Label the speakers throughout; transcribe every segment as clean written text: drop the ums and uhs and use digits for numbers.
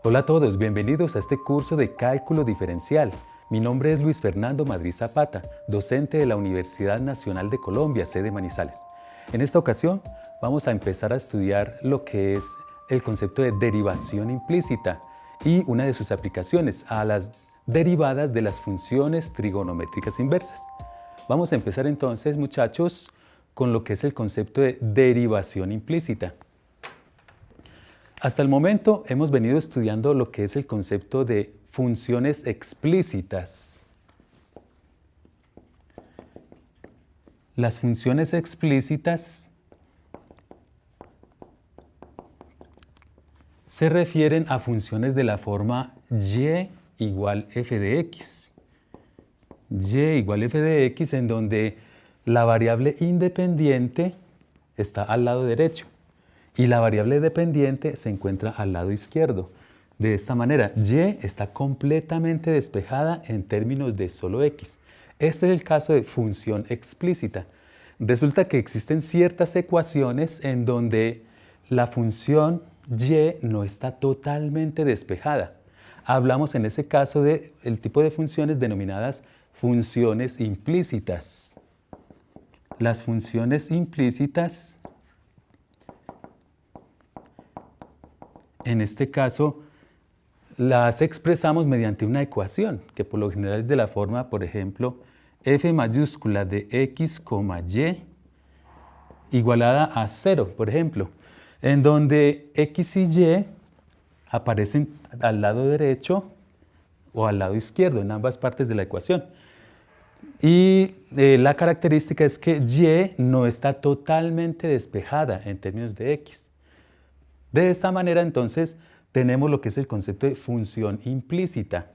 Speaker 1: Hola a todos, bienvenidos a este curso de cálculo diferencial. Mi nombre es Luis Fernando Madrid Zapata, docente de la Universidad Nacional de Colombia, sede Manizales. En esta ocasión vamos a empezar a estudiar lo que es el concepto de derivación implícita y una de sus aplicaciones a las derivadas de las funciones trigonométricas inversas. Vamos a empezar entonces, muchachos, con lo que es el concepto de derivación implícita. Hasta el momento hemos venido estudiando lo que es el concepto de funciones explícitas. Las funciones explícitas se refieren a funciones de la forma y igual f de x. Y igual f de x en donde la variable independiente está al lado derecho y la variable dependiente se encuentra al lado izquierdo. De esta manera, y está completamente despejada en términos de solo x. Este es el caso de función explícita. Resulta que existen ciertas ecuaciones en donde la función y no está totalmente despejada. Hablamos en ese caso del tipo de funciones denominadas funciones implícitas. Las funciones implícitas, en este caso, las expresamos mediante una ecuación que por lo general es de la forma, por ejemplo, f mayúscula de x, y igualada a 0, por ejemplo, en donde x y y aparecen al lado derecho o al lado izquierdo en ambas partes de la ecuación. Y la característica es que y no está totalmente despejada en términos de x. De esta manera, entonces, tenemos lo que es el concepto de función implícita.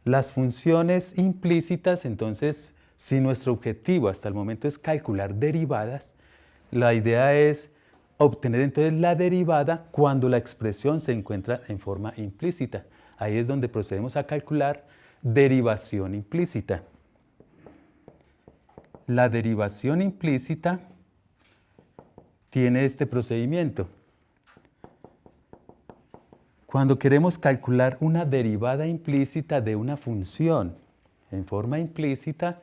Speaker 1: Las funciones implícitas, entonces, si nuestro objetivo hasta el momento es calcular derivadas, la idea es obtener entonces la derivada cuando la expresión se encuentra en forma implícita. Ahí es donde procedemos a calcular derivación implícita. La derivación implícita tiene este procedimiento. Cuando queremos calcular una derivada implícita de una función en forma implícita,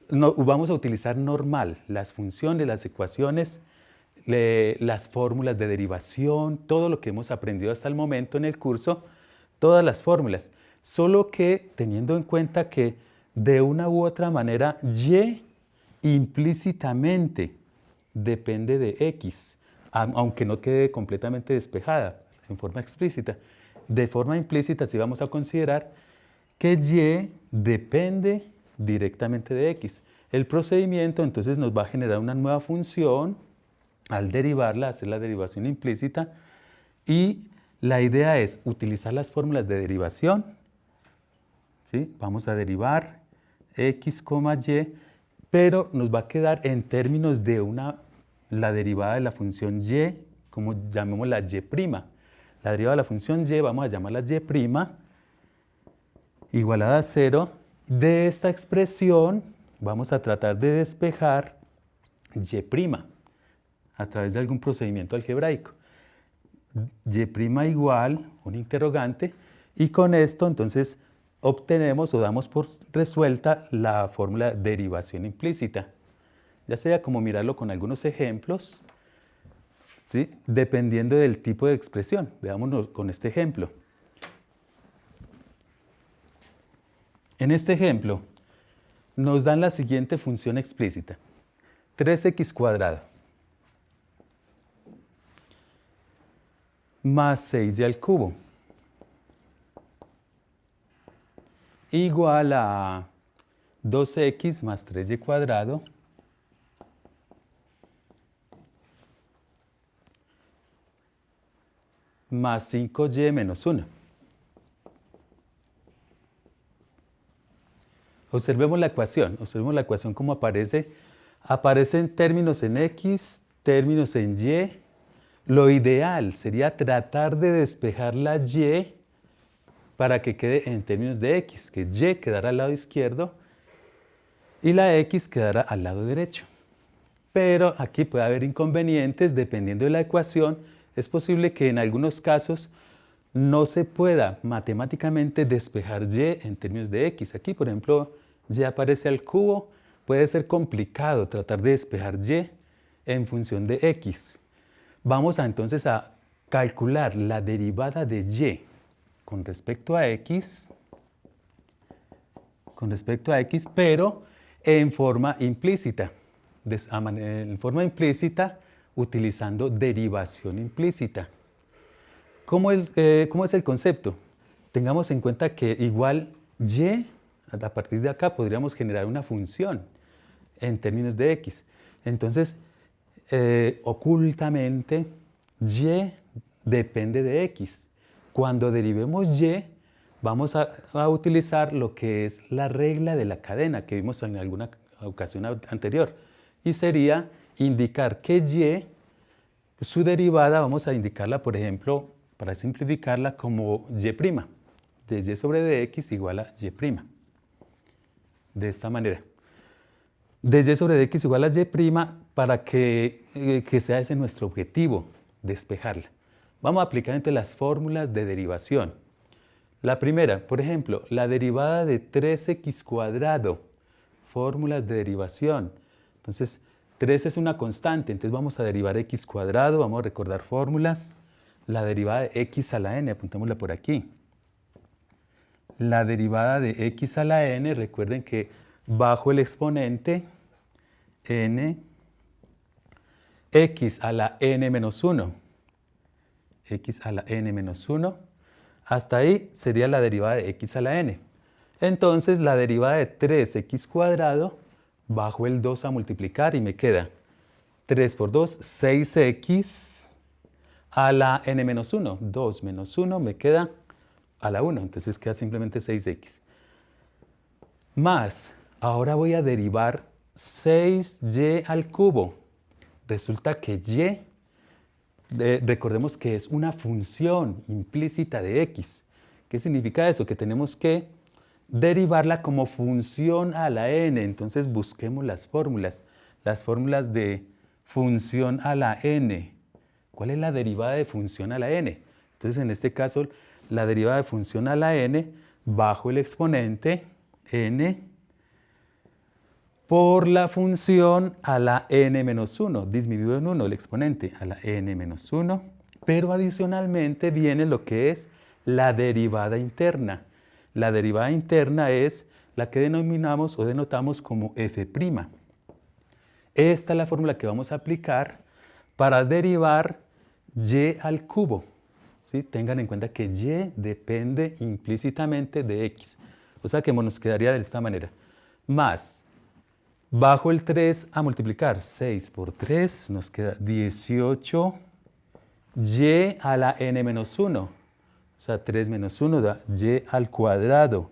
Speaker 1: vamos a utilizar normal, las funciones, las ecuaciones, las fórmulas de derivación, todo lo que hemos aprendido hasta el momento en el curso, todas las fórmulas, solo que teniendo en cuenta que de una u otra manera y implícitamente depende de x, aunque no quede completamente despejada en forma explícita. De forma implícita sí vamos a considerar que y depende directamente de x. El procedimiento entonces nos va a generar una nueva función al derivarla, hacer la derivación implícita, y la idea es utilizar las fórmulas de derivación. ¿Sí? Vamos a derivar x, y, pero nos va a quedar en términos de la derivada de la función y, como llamémosla y'. La derivada de la función y vamos a llamarla y' igualada a 0. De esta expresión vamos a tratar de despejar y' a través de algún procedimiento algebraico. Y' igual, un interrogante, y con esto entonces obtenemos o damos por resuelta la fórmula de derivación implícita. Ya sería como mirarlo con algunos ejemplos, ¿sí? Dependiendo del tipo de expresión. Veámonos con este ejemplo. En este ejemplo nos dan la siguiente función explícita. 3x² más 6y al cubo igual a 2x más 3y² más 5y menos 1. Observemos la ecuación como aparece. Aparecen términos en x, términos en y. Lo ideal sería tratar de despejar la y para que quede en términos de x, que y quedará al lado izquierdo y la x quedará al lado derecho. Pero aquí puede haber inconvenientes dependiendo de la ecuación. Es posible que en algunos casos no se pueda matemáticamente despejar y en términos de x. Aquí, por ejemplo, y aparece al cubo. Puede ser complicado tratar de despejar y en función de x. Vamos entonces a calcular la derivada de y con respecto a x, pero en forma implícita. En forma implícita, utilizando derivación implícita. ¿Cómo es el concepto? Tengamos en cuenta que igual y, a partir de acá podríamos generar una función en términos de x. Entonces, ocultamente, y depende de x. Cuando derivemos y, vamos a utilizar lo que es la regla de la cadena que vimos en alguna ocasión anterior. Y sería indicar que y, su derivada, vamos a indicarla, por ejemplo, para simplificarla como y', de y sobre dx igual a y'. De esta manera. De y sobre dx igual a y' para que sea ese nuestro objetivo, despejarla. Vamos a aplicar entonces las fórmulas de derivación. La primera, por ejemplo, la derivada de 3x². Fórmulas de derivación. Entonces, 3 es una constante, entonces vamos a derivar x², vamos a recordar fórmulas. La derivada de x a la n, apuntémosla por aquí. La derivada de x a la n, recuerden que bajo el exponente n, x a la n menos 1. X a la n menos 1. Hasta ahí sería la derivada de x a la n. Entonces la derivada de 3x², bajo el 2 a multiplicar y me queda 3 por 2, 6x a la n menos 1. 2 menos 1 me queda a la 1, entonces queda simplemente 6x. Más, ahora voy a derivar 6y al cubo. Resulta que y, recordemos que es una función implícita de x. ¿Qué significa eso? Que tenemos que derivarla como función a la n. Entonces busquemos las fórmulas de función a la n. ¿Cuál es la derivada de función a la n? Entonces en este caso la derivada de función a la n bajo el exponente n por la función a la n menos 1, disminuido en 1 el exponente a la n menos 1, pero adicionalmente viene lo que es la derivada interna. La derivada interna es la que denominamos o denotamos como f'. Esta es la fórmula que vamos a aplicar para derivar y al cubo. ¿Sí? Tengan en cuenta que y depende implícitamente de x. O sea que nos quedaría de esta manera. Más, bajo el 3 a multiplicar, 6 por 3 nos queda 18 y a la n menos 1. O sea, 3 menos 1 da y al cuadrado.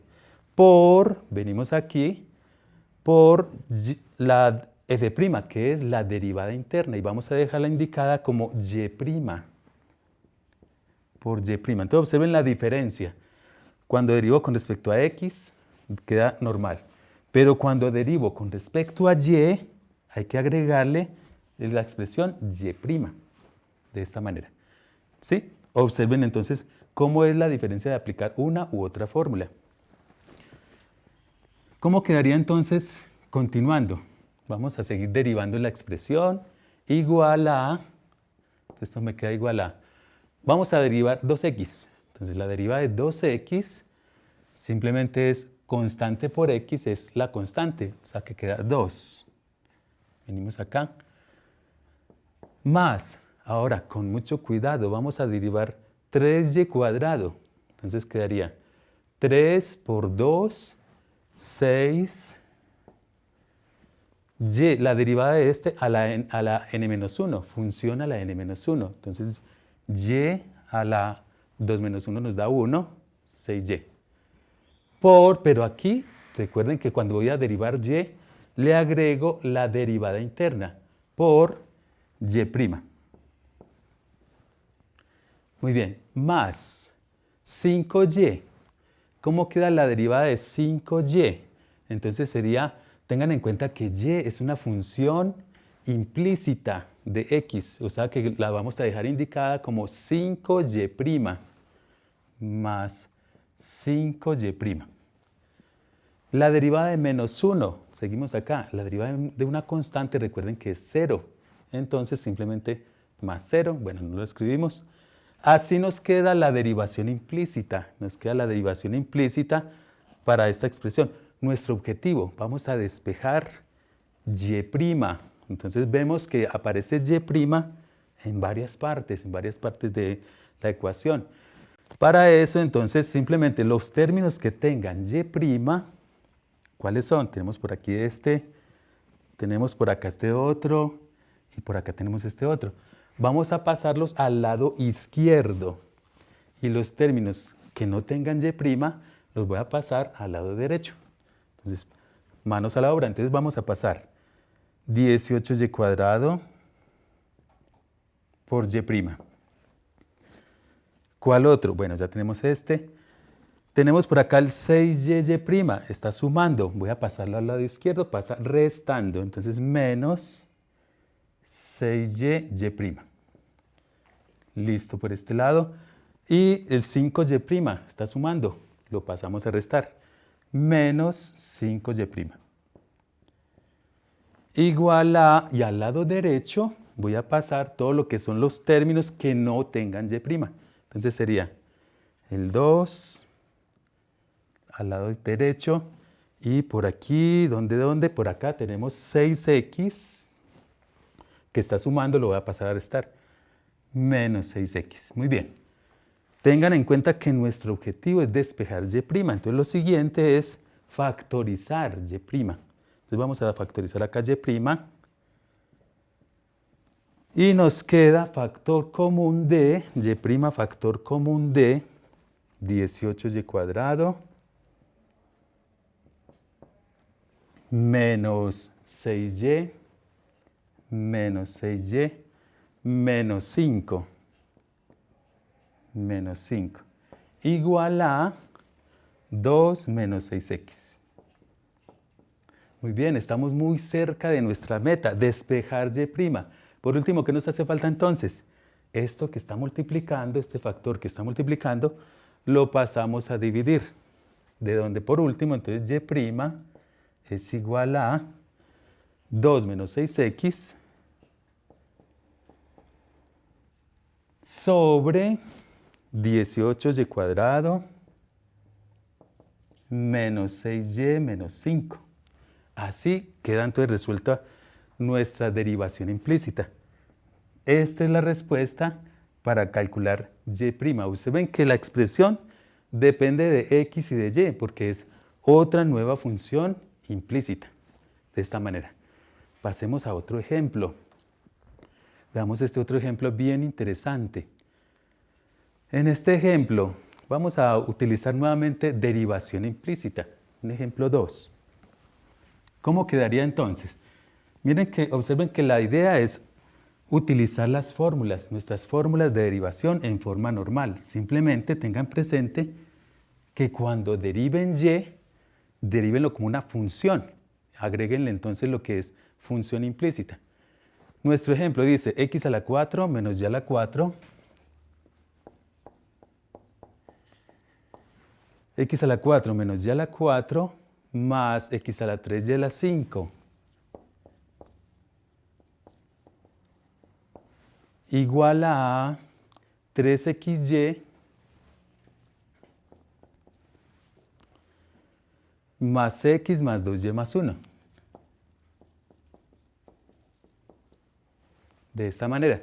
Speaker 1: Venimos aquí, por la f', que es la derivada interna. Y vamos a dejarla indicada como y'. Por y'. Entonces observen la diferencia. Cuando derivo con respecto a x, queda normal. Pero cuando derivo con respecto a y, hay que agregarle la expresión y'. De esta manera. ¿Sí? Observen entonces cómo es la diferencia de aplicar una u otra fórmula. ¿Cómo quedaría entonces continuando? Vamos a seguir derivando la expresión igual a, esto me queda igual a, vamos a derivar 2x. Entonces la derivada de 2x simplemente es constante por x, es la constante, o sea que queda 2. Venimos acá. Más, ahora con mucho cuidado, vamos a derivar 3y². Entonces quedaría 3 por 2, 6. Y, la derivada de este a la n-1, función a la n-1. Entonces, y a la 2 menos 1 nos da 1, 6y. Pero aquí, recuerden que cuando voy a derivar y, le agrego la derivada interna por y'. Muy bien, más 5y. ¿Cómo queda la derivada de 5y? Entonces sería, tengan en cuenta que y es una función implícita de x, o sea que la vamos a dejar indicada como 5y'. más 5y'. La derivada de menos 1, seguimos acá, la derivada de una constante, recuerden que es 0. Entonces simplemente más 0, bueno, no lo escribimos. Así nos queda la derivación implícita, para esta expresión. Nuestro objetivo, vamos a despejar y'. Entonces vemos que aparece y' en varias partes de la ecuación. Para eso, entonces, simplemente los términos que tengan y', ¿cuáles son? Tenemos por aquí este, tenemos por acá este otro, y por acá tenemos este otro. Vamos a pasarlos al lado izquierdo. Y los términos que no tengan y' los voy a pasar al lado derecho. Entonces, manos a la obra. Entonces vamos a pasar 18y² por y'. ¿Cuál otro? Bueno, ya tenemos este. Tenemos por acá el 6y', está sumando. Voy a pasarlo al lado izquierdo, pasa restando. Entonces, menos 6y'. Listo por este lado. Y el 5y' está sumando. Lo pasamos a restar. Menos 5y'. Igual a, y al lado derecho voy a pasar todo lo que son los términos que no tengan y'. Entonces sería el 2 al lado derecho y por aquí, ¿dónde? Por acá tenemos 6x que está sumando, lo voy a pasar a restar. Menos 6x. Muy bien. Tengan en cuenta que nuestro objetivo es despejar y'. Entonces lo siguiente es factorizar y'. Entonces vamos a factorizar acá y'. Y nos queda factor común de y', factor común de 18y² menos 6y menos 6y menos 5 igual a 2 menos 6x. Muy bien, estamos muy cerca de nuestra meta, despejar y'. Por último, ¿qué nos hace falta entonces? Esto que está multiplicando, este factor que está multiplicando, lo pasamos a dividir. De donde por último, entonces y' es igual a 2 menos 6x sobre 18y² menos 6y menos 5. Así queda entonces resuelta nuestra derivación implícita. Esta es la respuesta para calcular y'. Ustedes ven que la expresión depende de x y de y, porque es otra nueva función implícita. De esta manera. Pasemos a otro ejemplo. Veamos este otro ejemplo bien interesante. En este ejemplo vamos a utilizar nuevamente derivación implícita. Un ejemplo 2. ¿Cómo quedaría entonces? Miren que, observen que la idea es utilizar las fórmulas, nuestras fórmulas de derivación en forma normal. Simplemente tengan presente que cuando deriven y, derívenlo como una función. Agréguenle entonces lo que es función implícita. Nuestro ejemplo dice x a la 4 menos y a la 4. X a la 4 menos y a la 4 más x a la 3 y a la 5. Igual a 3xy más x más 2y más 1. De esta manera.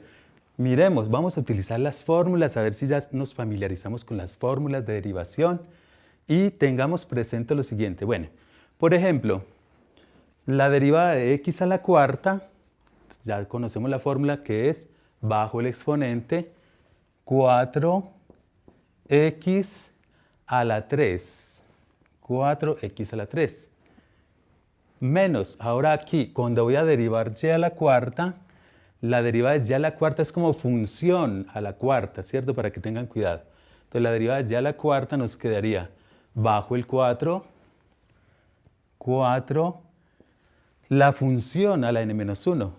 Speaker 1: Miremos, vamos a utilizar las fórmulas, a ver si ya nos familiarizamos con las fórmulas de derivación y tengamos presente lo siguiente. Bueno, por ejemplo, la derivada de x a la cuarta, ya conocemos la fórmula que es bajo el exponente 4x a la 3. 4x a la 3. Menos, ahora aquí, cuando voy a derivar y a la cuarta, la derivada de y a la cuarta es como función a la cuarta, ¿cierto? Para que tengan cuidado. Entonces la derivada de y a la cuarta nos quedaría bajo el 4, la función a la n-1,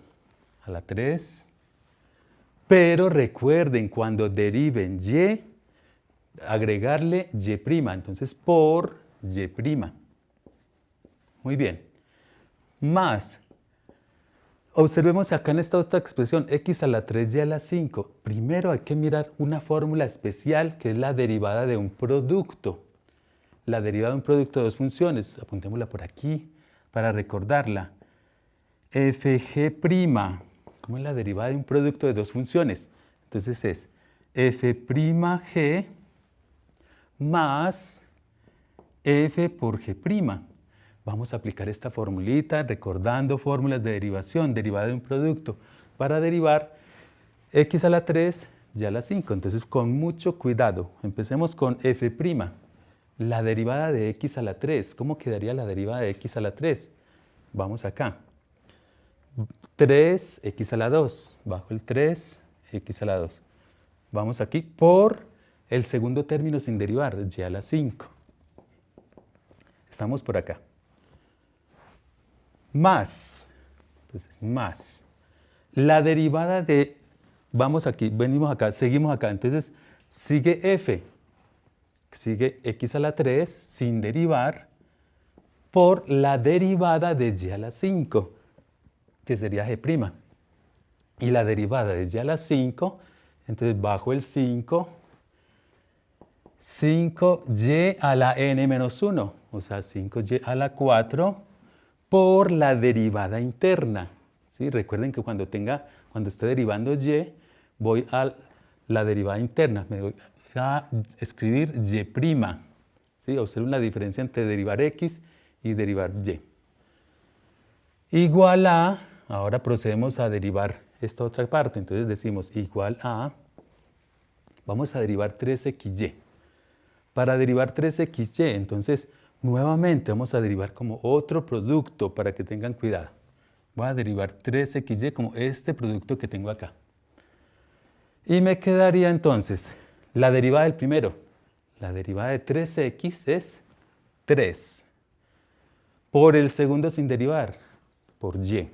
Speaker 1: a la 3. Pero recuerden, cuando deriven y, agregarle y'. Entonces, por y'. Muy bien. Más. Observemos acá en esta otra expresión, x a la 3 y a la 5. Primero hay que mirar una fórmula especial que es la derivada de un producto. La derivada de un producto de dos funciones. Apuntémosla por aquí para recordarla. fg'. ¿Cómo es la derivada de un producto de dos funciones? Entonces es f'g más f por g'. Vamos a aplicar esta formulita recordando fórmulas de derivación, derivada de un producto, para derivar x a la 3 y a la 5. Entonces, con mucho cuidado, empecemos con f'. La derivada de x a la 3. ¿Cómo quedaría la derivada de x a la 3? Vamos acá. 3x a la 2, bajo el 3x a la 2. Vamos aquí por el segundo término sin derivar, y a la 5. Estamos por acá. Más, entonces más, la derivada de, vamos aquí, venimos acá, seguimos acá, entonces sigue f, sigue x a la 3 sin derivar por la derivada de y a la 5, que sería g'. Y la derivada de y a la 5, entonces bajo el 5, 5y a la n menos 1, o sea, 5y a la 4, por la derivada interna. ¿Sí? Recuerden que cuando esté derivando y, voy a la derivada interna. Me voy a escribir y'. ¿Sí? Observen la diferencia entre derivar x y derivar y. Igual a, ahora procedemos a derivar esta otra parte. Entonces decimos igual a, vamos a derivar 3xy. Para derivar 3xy, entonces, nuevamente vamos a derivar como otro producto para que tengan cuidado. Voy a derivar 3xy como este producto que tengo acá. Y me quedaría entonces la derivada del primero. La derivada de 3x es 3. Por el segundo sin derivar, por y.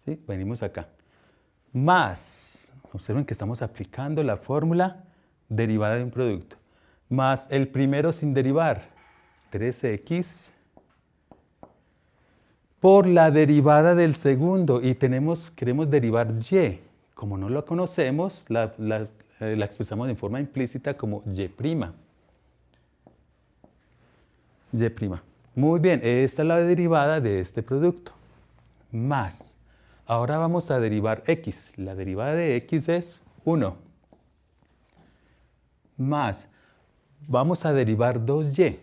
Speaker 1: ¿Sí? Venimos acá. Más, observen que estamos aplicando la fórmula derivada de un producto. Más el primero sin derivar, 3x, por la derivada del segundo, y queremos derivar y. Como no lo conocemos, la expresamos de forma implícita como y'. Y'. Muy bien, esta es la derivada de este producto. Más. Ahora vamos a derivar x. La derivada de x es 1. Más. Vamos a derivar 2y.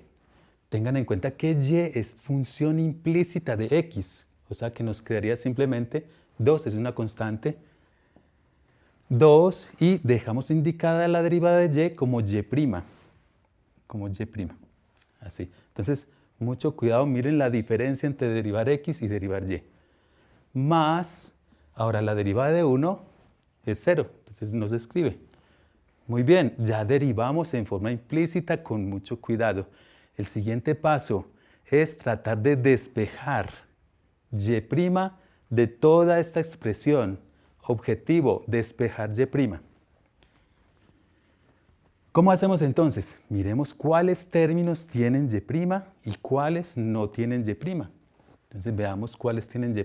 Speaker 1: Tengan en cuenta que y es función implícita de x, o sea que nos quedaría simplemente 2, es una constante, 2, y dejamos indicada la derivada de y como y'. Así. Entonces, mucho cuidado, miren la diferencia entre derivar x y derivar y. Más, ahora la derivada de 1 es 0, entonces no se escribe. Muy bien, ya derivamos en forma implícita con mucho cuidado. El siguiente paso es tratar de despejar y' de toda esta expresión. Objetivo, despejar y'. ¿Cómo hacemos entonces? Miremos cuáles términos tienen y' y cuáles no tienen y'. Entonces veamos cuáles tienen y'.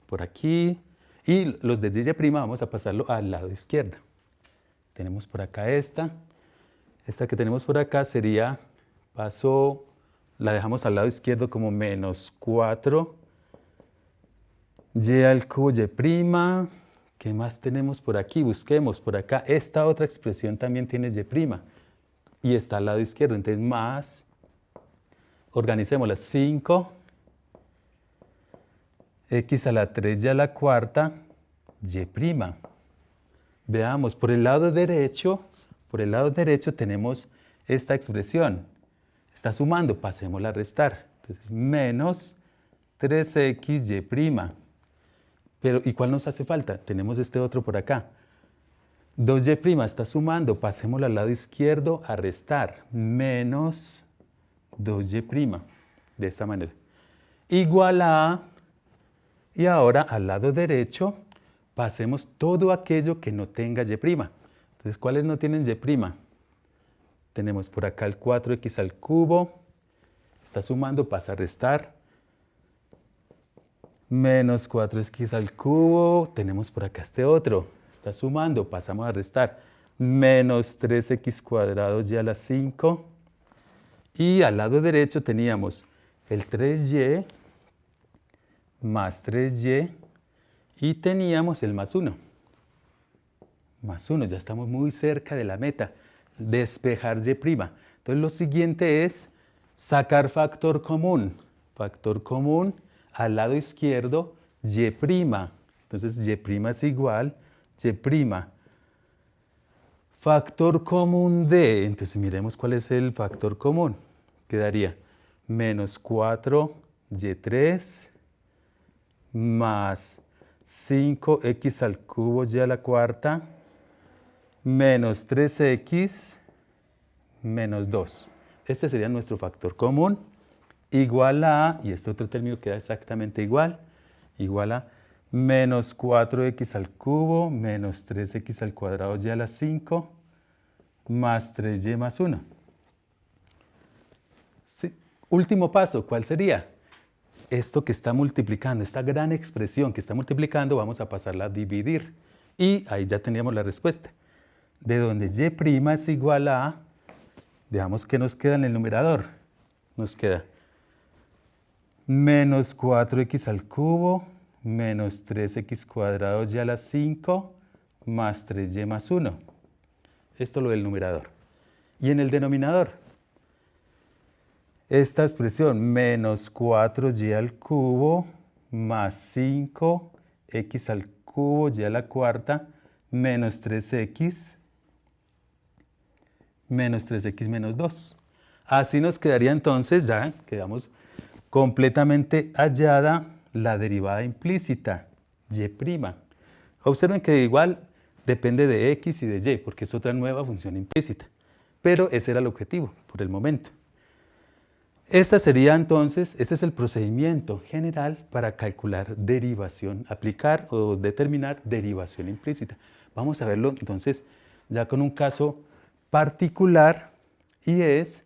Speaker 1: Por aquí, y los de y' vamos a pasarlo al lado izquierdo. Tenemos por acá esta que tenemos por acá sería, la dejamos al lado izquierdo como menos 4 y al cubo y'. ¿Qué más tenemos por aquí? Busquemos por acá. Esta otra expresión también tiene y' y está al lado izquierdo. Entonces más, organicémosla, 5 x a la 3 y a la cuarta y'. Veamos, por el lado derecho tenemos esta expresión. Está sumando, pasémosla a restar. Entonces, menos 3xy'. Pero, ¿y cuál nos hace falta? Tenemos este otro por acá. 2y' está sumando, pasémosla al lado izquierdo a restar. Menos 2y'. De esta manera. Igual a, y ahora al lado derecho, pasemos todo aquello que no tenga y'. Entonces, ¿cuáles no tienen y'? Tenemos por acá el 4x al cubo. Está sumando, pasa a restar. Menos 4x al cubo. Tenemos por acá este otro. Está sumando, pasamos a restar. Menos 3x cuadrado y a la 5. Y al lado derecho teníamos el 3y más 3y. Y teníamos el más 1. Más 1, ya estamos muy cerca de la meta. Despejar y'. Entonces lo siguiente es sacar factor común. Factor común al lado izquierdo, y'. Entonces y' es igual, y'. Factor común de, entonces miremos cuál es el factor común. Quedaría menos 4y3 más 5x al cubo y a la cuarta menos 3x menos 2. Este sería nuestro factor común, igual a, y este otro término queda exactamente igual a menos 4x al cubo menos 3x al cuadrado y a la 5 más 3y más 1. Sí. Último paso, ¿cuál sería? Esto que está multiplicando, esta gran expresión que está multiplicando, vamos a pasarla a dividir. Y ahí ya teníamos la respuesta. De donde y' es igual a, veamos qué nos queda en el numerador. Nos queda menos 4x al cubo menos 3x cuadrado y a la 5 más 3y más 1. Esto lo del numerador. Y en el denominador, esta expresión menos 4y al cubo más 5x al cubo y a la cuarta menos 3x menos 2. Así nos quedaría entonces, ya quedamos completamente hallada la derivada implícita, y'. Observen que igual depende de x y de y, porque es otra nueva función implícita. Pero ese era el objetivo por el momento. Esta sería entonces, ese es el procedimiento general para calcular derivación, aplicar o determinar derivación implícita. Vamos a verlo entonces ya con un caso particular y es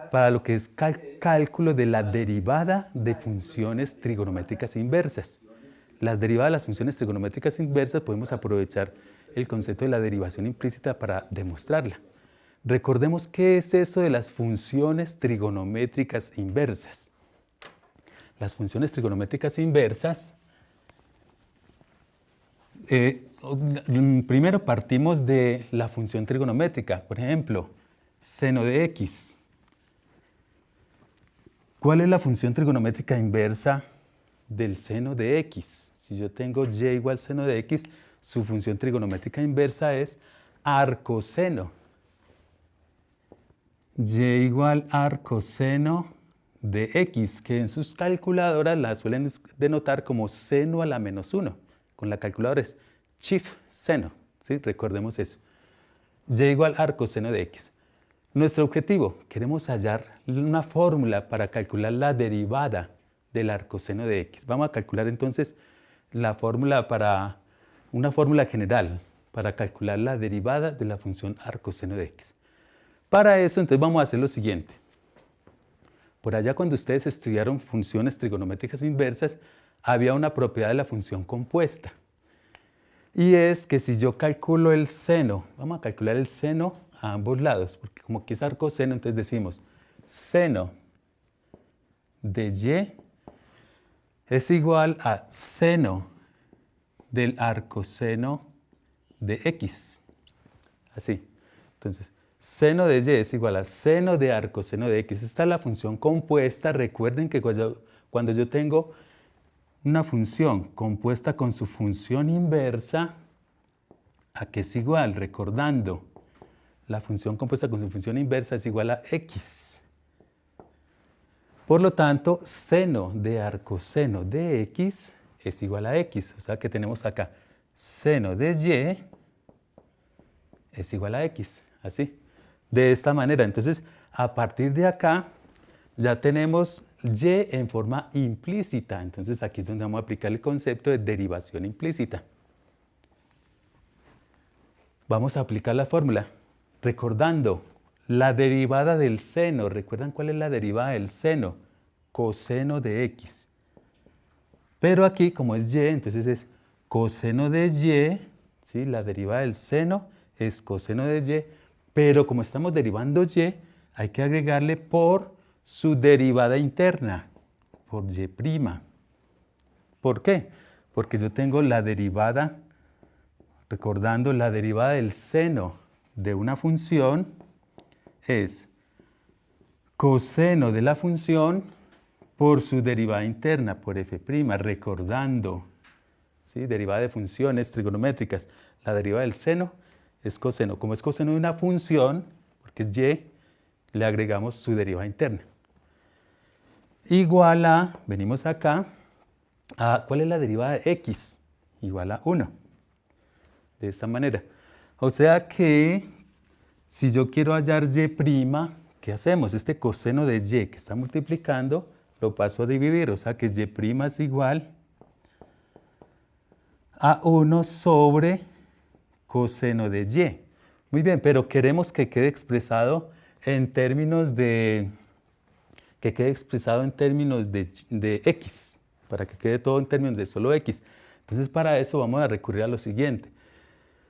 Speaker 1: para lo que es cálculo de la derivada de funciones trigonométricas inversas. Las derivadas de las funciones trigonométricas inversas podemos aprovechar el concepto de la derivación implícita para demostrarla. Recordemos qué es eso de las funciones trigonométricas inversas. Las funciones trigonométricas inversas, primero partimos de la función trigonométrica, por ejemplo, seno de x. ¿Cuál es la función trigonométrica inversa del seno de x? Si yo tengo y igual seno de x, su función trigonométrica inversa es arcoseno. Y igual arcoseno de x, que en sus calculadoras la suelen denotar como seno a la menos 1. Con la calculadora es chief seno, ¿sí? Recordemos eso. Y igual arcoseno de x. Nuestro objetivo, queremos hallar una fórmula para calcular la derivada del arcoseno de x. Vamos a calcular entonces la fórmula una fórmula general para calcular la derivada de la función arcoseno de x. Para eso, entonces vamos a hacer lo siguiente. Por allá cuando ustedes estudiaron funciones trigonométricas inversas, había una propiedad de la función compuesta. Y es que si yo calculo el seno, vamos a calcular el seno a ambos lados, porque como aquí es arcoseno, entonces decimos seno de y es igual a seno del arcoseno de x. Así. Entonces, seno de y es igual a seno de arcoseno de x. Esta es la función compuesta. Recuerden que cuando yo tengo una función compuesta con su función inversa, ¿a qué es igual? Recordando, la función compuesta con su función inversa es igual a x. Por lo tanto, seno de arcoseno de x es igual a x. O sea que tenemos acá seno de y es igual a x. Así. De esta manera. Entonces, a partir de acá, ya tenemos y en forma implícita. Entonces, aquí es donde vamos a aplicar el concepto de derivación implícita. Vamos a aplicar la fórmula. Recordando, La derivada del seno, ¿recuerdan cuál es la derivada del seno? Coseno de x. Pero aquí, como es y, entonces es coseno de y, ¿sí? La derivada del seno es coseno de y, pero como estamos derivando y, hay que agregarle por su derivada interna, por y'. ¿Por qué? Porque yo tengo la derivada, recordando, la derivada del seno de una función es coseno de la función por su derivada interna, por f', recordando, ¿sí? Derivada de funciones trigonométricas. La derivada del seno es coseno. Como es coseno de una función, porque es y, le agregamos su derivada interna. Igual a, venimos acá, ¿cuál es la derivada de x? Igual a 1. De esta manera. O sea que, si yo quiero hallar y', ¿qué hacemos? Este coseno de y que está multiplicando, lo paso a dividir. O sea que y' es igual a 1 sobre coseno de y. Muy bien, pero queremos que quede expresado en términos de x, para que quede todo en términos de solo x. Entonces, para eso vamos a recurrir a lo siguiente.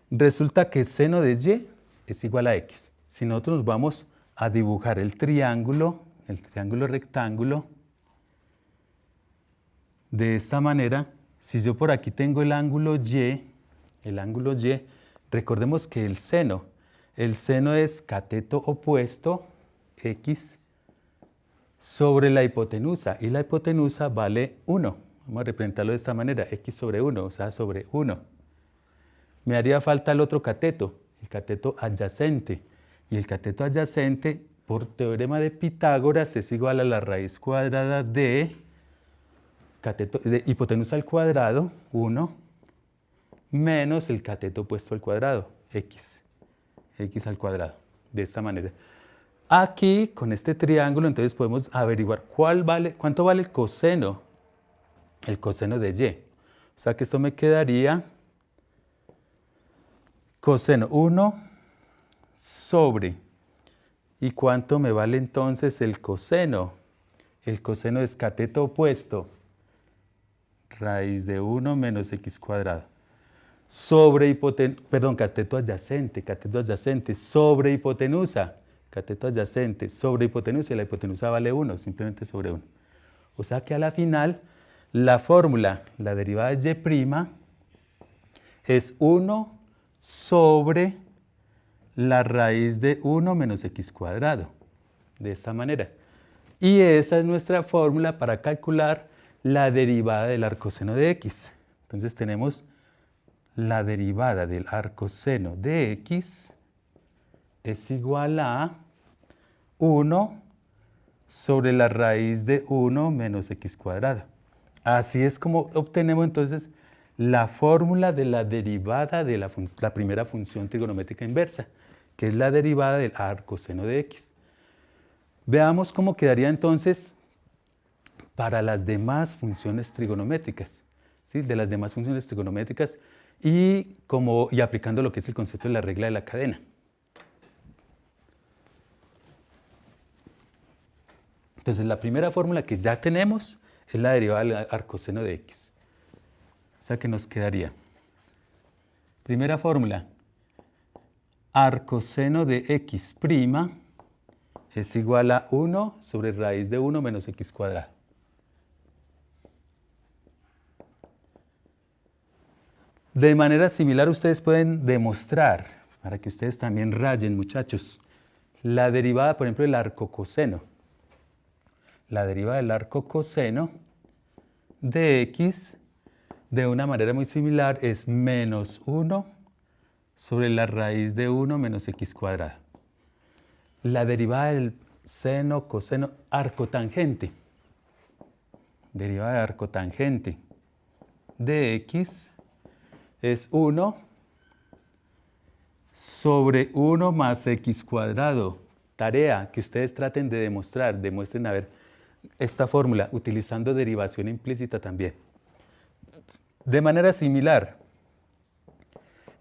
Speaker 1: Resulta que seno de y es igual a x. Si nosotros nos vamos a dibujar el triángulo rectángulo, de esta manera, si yo por aquí tengo el ángulo y, recordemos que el seno es cateto opuesto, x, sobre la hipotenusa, y la hipotenusa vale 1. Vamos a representarlo de esta manera, x sobre 1, o sea, sobre 1. Me haría falta el otro cateto, el cateto adyacente. Y el cateto adyacente, por teorema de Pitágoras, es igual a la raíz cuadrada de hipotenusa al cuadrado, 1, menos el cateto opuesto al cuadrado, x al cuadrado, de esta manera. Aquí, con este triángulo, entonces podemos averiguar cuánto vale el coseno de y. O sea que esto me quedaría coseno 1 sobre, ¿y cuánto me vale entonces el coseno? El coseno es cateto opuesto, raíz de 1 menos x cuadrado, sobre cateto adyacente, sobre hipotenusa, cateto adyacente, sobre hipotenusa, y la hipotenusa vale 1, simplemente sobre 1. O sea que a la final, la fórmula, la derivada de y', es 1 sobre la raíz de 1 menos x cuadrado, de esta manera. Y esa es nuestra fórmula para calcular la derivada del arcoseno de x. Entonces tenemos la derivada del arcoseno de x es igual a 1 sobre la raíz de 1 menos x cuadrado. Así es como obtenemos entonces la fórmula de la derivada de la primera función trigonométrica inversa, que es la derivada del arcoseno de x. Veamos cómo quedaría entonces para las demás funciones trigonométricas, ¿sí? De las demás funciones trigonométricas y aplicando lo que es el concepto de la regla de la cadena. Entonces, la primera fórmula que ya tenemos es la derivada del arcoseno de x. O sea que nos quedaría, primera fórmula, arcoseno de x' es igual a 1 sobre raíz de 1 menos x cuadrado. De manera similar, ustedes pueden demostrar, para que ustedes también rayen, muchachos, la derivada, por ejemplo, del arcocoseno. La derivada del arcocoseno de x, de una manera muy similar, es menos 1 sobre la raíz de 1 menos x cuadrado. La derivada del seno, coseno, arcotangente. Derivada de arcotangente de x es 1 sobre 1 más x cuadrado. Tarea que ustedes traten de demostrar, demuestren a ver esta fórmula utilizando derivación implícita también. De manera similar,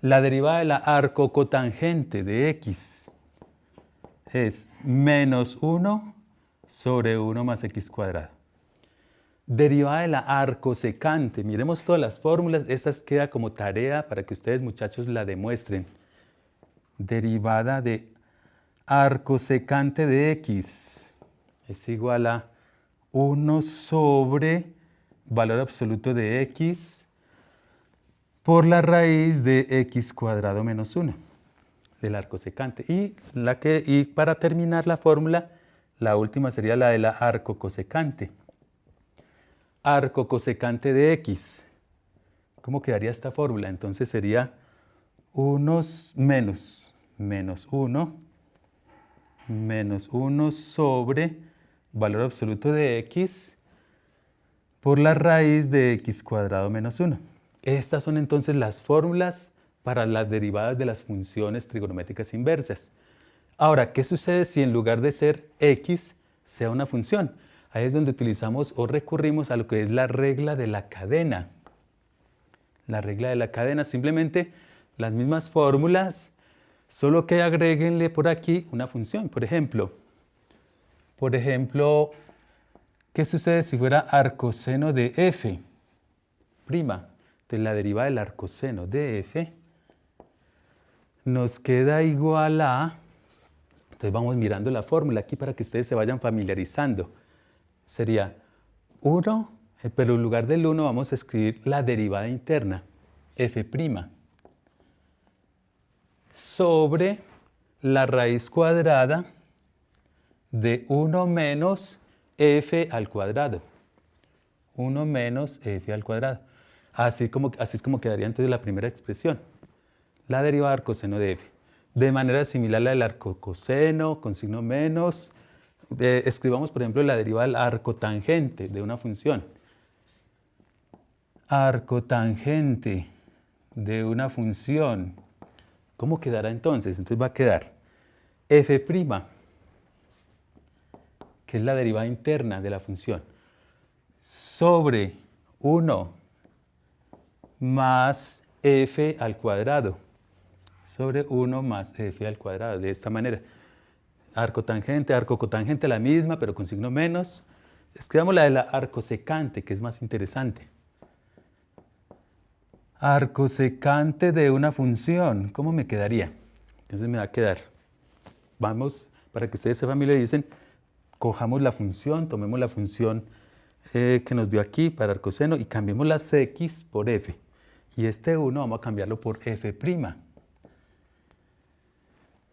Speaker 1: la derivada de la arcocotangente de x es menos 1 sobre 1 más x cuadrado. Derivada de la arcosecante. Miremos todas las fórmulas. Esta queda como tarea para que ustedes, muchachos, la demuestren. Derivada de arcosecante de x es igual a 1 sobre valor absoluto de x por la raíz de x cuadrado menos 1 del arcosecante. Y para terminar la fórmula, la última sería la de la arcocosecante. Arcocosecante de x. ¿Cómo quedaría esta fórmula? Entonces sería 1 menos 1 menos 1 sobre valor absoluto de x por la raíz de x cuadrado menos 1. Estas son entonces las fórmulas para las derivadas de las funciones trigonométricas inversas. Ahora, ¿qué sucede si en lugar de ser x sea una función? Ahí es donde utilizamos o recurrimos a lo que es la regla de la cadena. La regla de la cadena, simplemente las mismas fórmulas, solo que agréguenle por aquí una función. Por ejemplo, ¿qué sucede si fuera arcoseno de f'? De la derivada del arcoseno de f nos queda igual a... Entonces vamos mirando la fórmula aquí para que ustedes se vayan familiarizando. Sería 1, pero en lugar del 1 vamos a escribir la derivada interna, f', sobre la raíz cuadrada de 1 menos f al cuadrado. 1 menos f al cuadrado. Así es como quedaría entonces la primera expresión. La derivada del arcoseno de f. De manera similar a la del arcocoseno, con signo menos. Escribamos, por ejemplo, la derivada del arcotangente de una función. Arcotangente de una función. ¿Cómo quedará entonces? Entonces va a quedar f', que es la derivada interna de la función, sobre 1 más f al cuadrado. Sobre 1 más f al cuadrado, de esta manera. Arcotangente, arcocotangente, la misma, pero con signo menos. Escribamos la de la arcosecante, que es más interesante. Arcosecante de una función, ¿cómo me quedaría? Entonces me va a quedar, vamos, para que ustedes se familiaricen, cojamos la función, tomemos la función que nos dio aquí para arcoseno y cambiemos las x por f. Y este 1 vamos a cambiarlo por f'.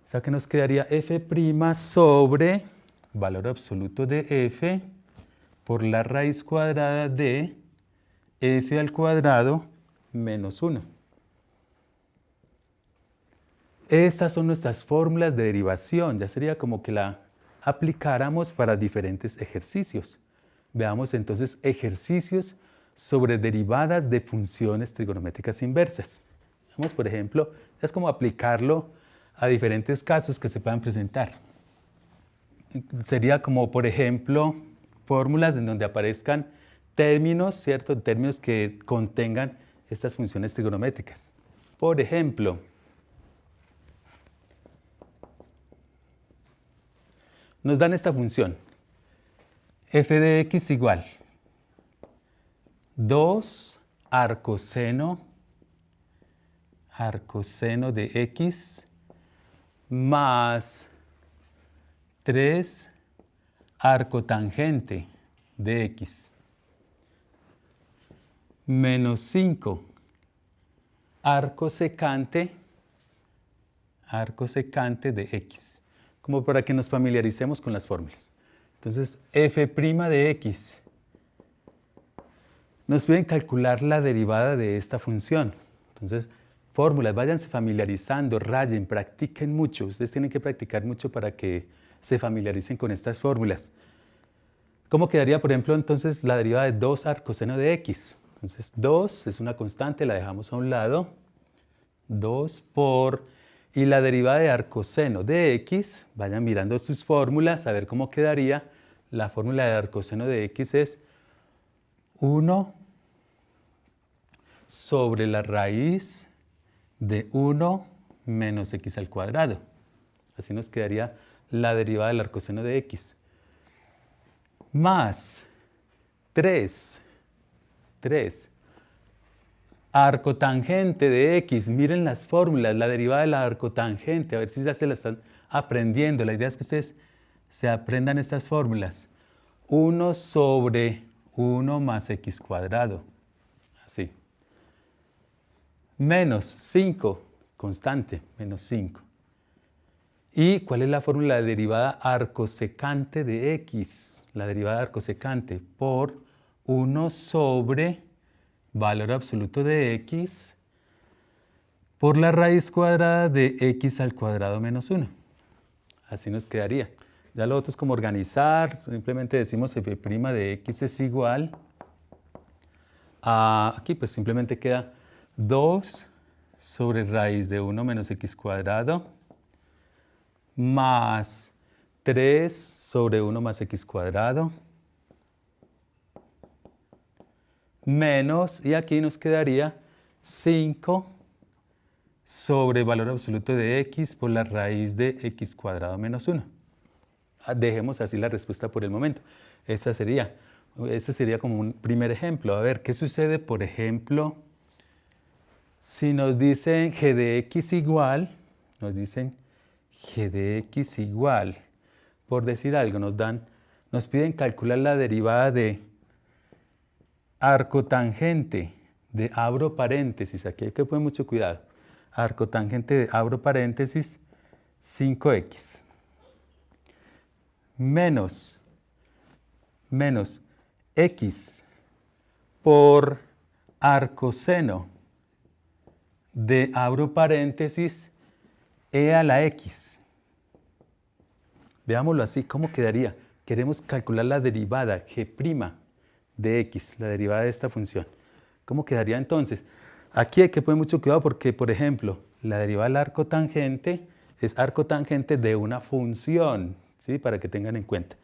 Speaker 1: O sea que nos quedaría f' sobre valor absoluto de f por la raíz cuadrada de f al cuadrado menos 1. Estas son nuestras fórmulas de derivación. Ya sería como que la aplicáramos para diferentes ejercicios. Veamos entonces ejercicios sobre derivadas de funciones trigonométricas inversas. Vamos, por ejemplo, es como aplicarlo a diferentes casos que se puedan presentar. Sería como, por ejemplo, fórmulas en donde aparezcan términos, ¿cierto? Términos que contengan estas funciones trigonométricas. Por ejemplo, nos dan esta función, f de x igual 2 arcoseno de x más 3 arcotangente de x menos 5 arcosecante de x, como para que nos familiaricemos con las fórmulas. Entonces, f' de x. Nos piden calcular la derivada de esta función. Entonces, fórmulas, váyanse familiarizando, rayen, practiquen mucho. Ustedes tienen que practicar mucho para que se familiaricen con estas fórmulas. ¿Cómo quedaría, por ejemplo, entonces la derivada de 2 arcoseno de x? Entonces, 2 es una constante, la dejamos a un lado. 2 por... Y la derivada de arcoseno de x, vayan mirando sus fórmulas a ver cómo quedaría. La fórmula de arcoseno de x es 1 sobre la raíz de 1 menos x al cuadrado. Así nos quedaría la derivada del arcoseno de x, más 3 arcotangente de x. Miren las fórmulas, la derivada de la arcotangente, a ver si ya se la están aprendiendo. La idea es que ustedes se aprendan estas fórmulas. 1 sobre 1 más x cuadrado, así. Menos 5, constante, menos 5. ¿Y cuál es la fórmula de derivada arcosecante de x? La derivada arcosecante por 1 sobre valor absoluto de x por la raíz cuadrada de x al cuadrado menos 1. Así nos quedaría. Ya lo otro es como organizar, simplemente decimos f' de x es igual a, aquí pues simplemente queda 2 sobre raíz de 1 menos x cuadrado más 3 sobre 1 más x cuadrado menos, y aquí nos quedaría 5 sobre valor absoluto de x por la raíz de x cuadrado menos 1. Dejemos así la respuesta por el momento. Este sería como un primer ejemplo. A ver, ¿qué sucede, por ejemplo, si nos dicen g de x igual, por decir algo, nos piden calcular la derivada de arcotangente de, abro paréntesis, aquí hay que poner mucho cuidado, arcotangente de, abro paréntesis, 5x menos x por arcoseno de, abro paréntesis, e a la x. Veámoslo así, ¿cómo quedaría? Queremos calcular la derivada g' de x, la derivada de esta función. ¿Cómo quedaría entonces? Aquí hay que poner mucho cuidado porque, por ejemplo, la derivada del arcotangente es arcotangente de una función, ¿sí? Para que tengan en cuenta.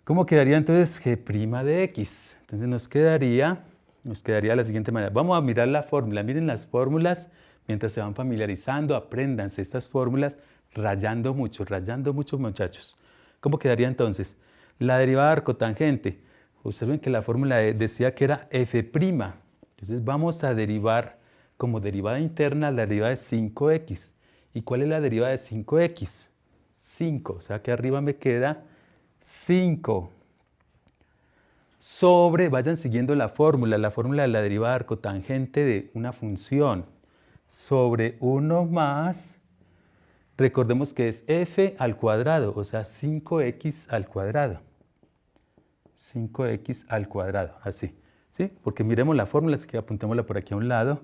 Speaker 1: ¿Cómo quedaría entonces g' de x? Entonces nos quedaría de la siguiente manera. Vamos a mirar la fórmula. Miren las fórmulas mientras se van familiarizando. Apréndanse estas fórmulas rayando mucho, muchachos. ¿Cómo quedaría entonces? La derivada arcotangente. Observen que la fórmula decía que era f'. Entonces vamos a derivar como derivada interna la derivada de 5x. ¿Y cuál es la derivada de 5x? 5. O sea que arriba me queda 5 sobre, vayan siguiendo la fórmula de la derivada arcotangente de una función, sobre 1 más, recordemos que es f al cuadrado, o sea 5x al cuadrado. 5x al cuadrado, así, ¿sí? Porque miremos la fórmula, así que apuntémosla por aquí a un lado.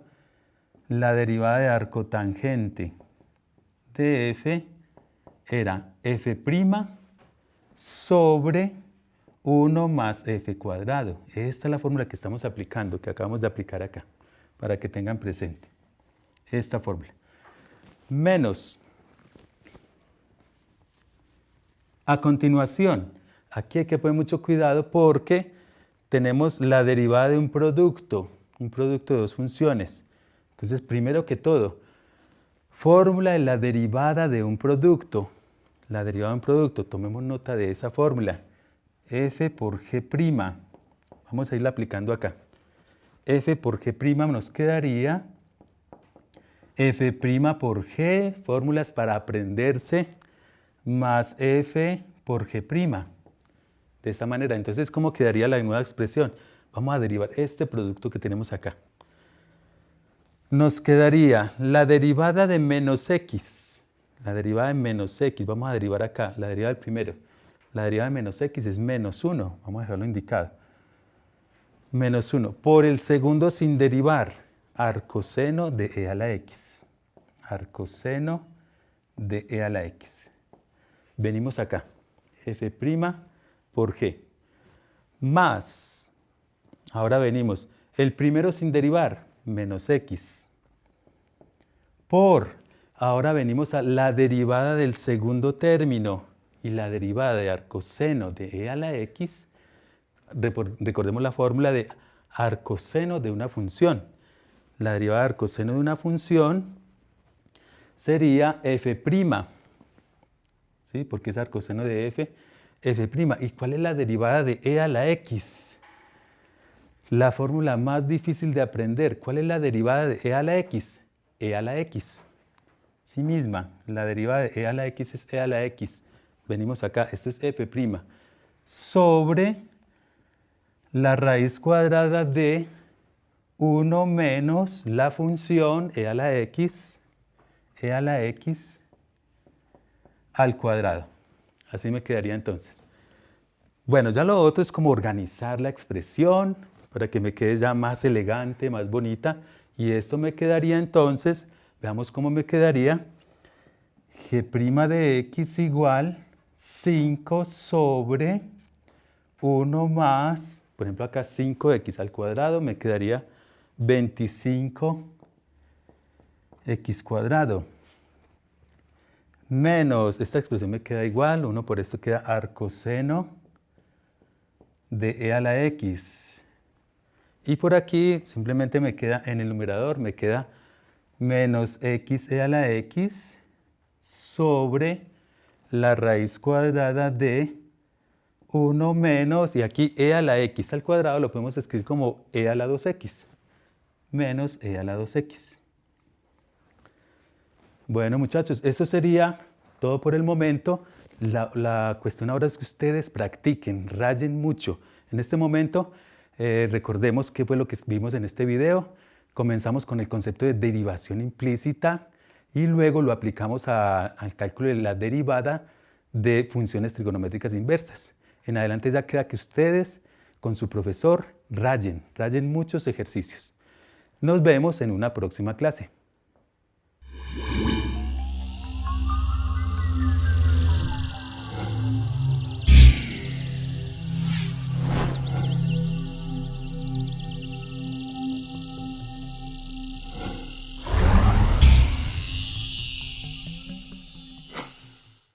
Speaker 1: La derivada de arcotangente de f era f' sobre 1 más f cuadrado. Esta es la fórmula que estamos aplicando, que acabamos de aplicar acá, para que tengan presente esta fórmula. Menos. A continuación, aquí hay que poner mucho cuidado porque tenemos la derivada de un producto de dos funciones. Entonces, primero que todo, fórmula de la derivada de un producto. La derivada de un producto, tomemos nota de esa fórmula. F por g'. Vamos a irla aplicando acá. F por g' nos quedaría f' por g, fórmulas para aprenderse, más f por g'. De esta manera, entonces, ¿cómo quedaría la nueva expresión? Vamos a derivar este producto que tenemos acá. Nos quedaría la derivada de menos x. La derivada de menos x, vamos a derivar acá, la derivada del primero. La derivada de menos x es menos 1, vamos a dejarlo indicado. Menos 1 por el segundo sin derivar, arcoseno de e a la x. Arcoseno de e a la x. Venimos acá, f' por g. Más, ahora venimos, el primero sin derivar, menos x. Por, ahora venimos a la derivada del segundo término. Y la derivada de arcoseno de e a la x, recordemos la fórmula de arcoseno de una función. La derivada de arcoseno de una función sería f'. ¿sí? Porque es arcoseno de f, f'. ¿Y cuál es la derivada de e a la x? La fórmula más difícil de aprender. ¿Cuál es la derivada de e a la x? E a la x. Sí misma, la derivada de e a la x es e a la x. Venimos acá, esto es f', sobre la raíz cuadrada de 1 menos la función e a la x al cuadrado. Así me quedaría entonces. Bueno, ya lo otro es como organizar la expresión para que me quede ya más elegante, más bonita. Y esto me quedaría entonces, veamos cómo me quedaría, g' de x igual 5 sobre 1 más, por ejemplo acá 5x al cuadrado, me quedaría 25x cuadrado. Menos, esta expresión me queda igual, 1 por esto queda arcoseno de e a la x. Y por aquí simplemente me queda en el numerador, me queda menos x e a la x sobre la raíz cuadrada de 1 menos, y aquí e a la x al cuadrado lo podemos escribir como e a la 2x, menos e a la 2x. Bueno, muchachos, eso sería todo por el momento. La cuestión ahora es que ustedes practiquen, rayen mucho. En este momento, recordemos qué fue lo que vimos en este video. Comenzamos con el concepto de derivación implícita y luego lo aplicamos al cálculo de la derivada de funciones trigonométricas inversas. En adelante ya queda que ustedes con su profesor rayen muchos ejercicios. Nos vemos en una próxima clase.